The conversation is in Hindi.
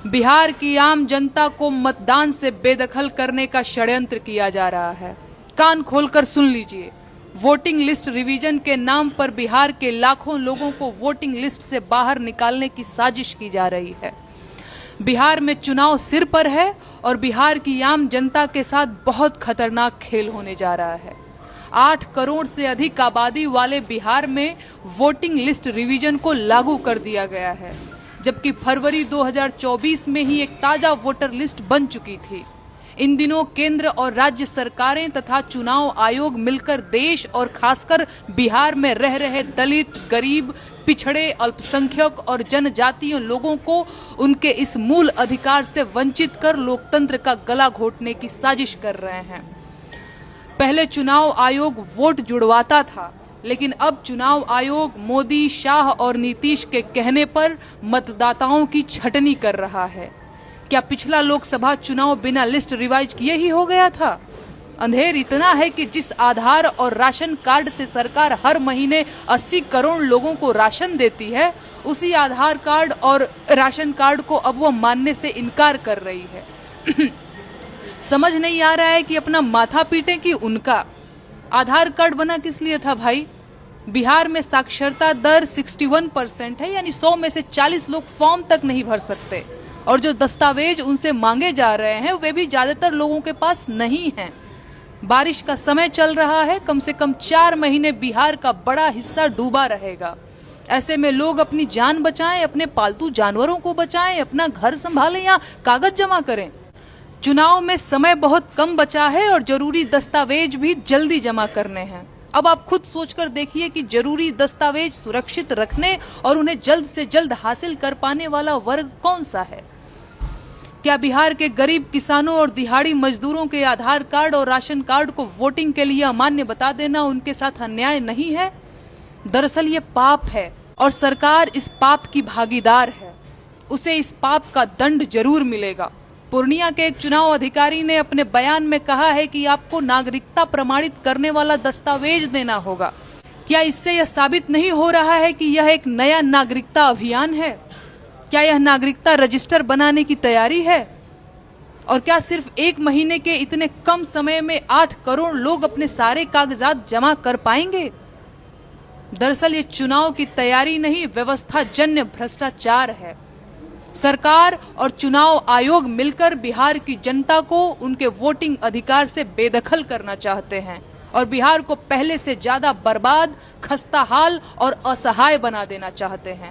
बिहार की आम जनता को मतदान से बेदखल करने का षड्यंत्र किया जा रहा है। कान खोलकर सुन लीजिए। वोटिंग लिस्ट रिवीजन के नाम पर बिहार के लाखों लोगों को वोटिंग लिस्ट से बाहर निकालने की साजिश की जा रही है। बिहार में चुनाव सिर पर है और बिहार की आम जनता के साथ बहुत खतरनाक खेल होने जा रहा है। 8 करोड़ से अधिक आबादी वाले बिहार में वोटिंग लिस्ट रिवीजन को लागू कर दिया गया है, जबकि फरवरी 2024 में ही एक ताजा वोटर लिस्ट बन चुकी थी। इन दिनों केंद्र और राज्य सरकारें तथा चुनाव आयोग मिलकर देश और खासकर बिहार में रह रहे दलित, गरीब, पिछड़े, अल्पसंख्यक और जनजातीय लोगों को उनके इस मूल अधिकार से वंचित कर लोकतंत्र का गला घोटने की साजिश कर रहे हैं। पहले चुनाव आयोग वोट जुड़वाता था, लेकिन अब चुनाव आयोग मोदी, शाह और नीतीश के कहने पर मतदाताओं की छटनी कर रहा है। क्या पिछला लोकसभा चुनाव बिना लिस्ट रिवाइज किए ही हो गया था? अंधेर इतना है कि जिस आधार और राशन कार्ड से सरकार हर महीने 80 करोड़ लोगों को राशन देती है, उसी आधार कार्ड और राशन कार्ड को अब वो मानने से इनकार कर रही है। समझ नहीं आ रहा है कि अपना माथा पीटे कि उनका आधार कार्ड बना किस लिए था भाई? बिहार में साक्षरता दर 61% है, यानी 100 में से 40 लोग फॉर्म तक नहीं भर सकते, और जो दस्तावेज उनसे मांगे जा रहे हैं वे भी ज्यादातर लोगों के पास नहीं हैं। बारिश का समय चल रहा है, कम से कम 4 महीने बिहार का बड़ा हिस्सा डूबा रहेगा। ऐसे में लोग अपनी जान बचाएं, अपने पालतू जानवरों को बचाएं, अपना घर संभालें या कागज जमा करें। चुनाव में समय बहुत कम बचा है और जरूरी दस्तावेज भी जल्दी जमा करने हैं। अब आप खुद सोचकर देखिए कि जरूरी दस्तावेज सुरक्षित रखने और उन्हें जल्द से जल्द हासिल कर पाने वाला वर्ग कौन सा है? क्या बिहार के गरीब किसानों और दिहाड़ी मजदूरों के आधार कार्ड और राशन कार्ड को वोटिंग के लिए अमान्य बता देना उनके साथ अन्याय नहीं है? दरअसल ये पाप है और सरकार इस पाप की भागीदार है। उसे इस पाप का दंड जरूर मिलेगा। पूर्णिया के एक चुनाव अधिकारी ने अपने बयान में कहा है कि आपको नागरिकता प्रमाणित करने वाला दस्तावेज देना होगा। क्या इससे यह साबित नहीं हो रहा है कि यह एक नया नागरिकता अभियान है? क्या यह नागरिकता रजिस्टर बनाने की तैयारी है? और क्या सिर्फ 1 महीने के इतने कम समय में 8 करोड़ लोग अपने सारे कागजात जमा कर पाएंगे? दरअसल ये चुनाव की तैयारी नहीं, व्यवस्था जन्य भ्रष्टाचार है। सरकार और चुनाव आयोग मिलकर बिहार की जनता को उनके वोटिंग अधिकार से बेदखल करना चाहते हैं और बिहार को पहले से ज्यादा बर्बाद, खस्ताहाल और असहाय बना देना चाहते हैं।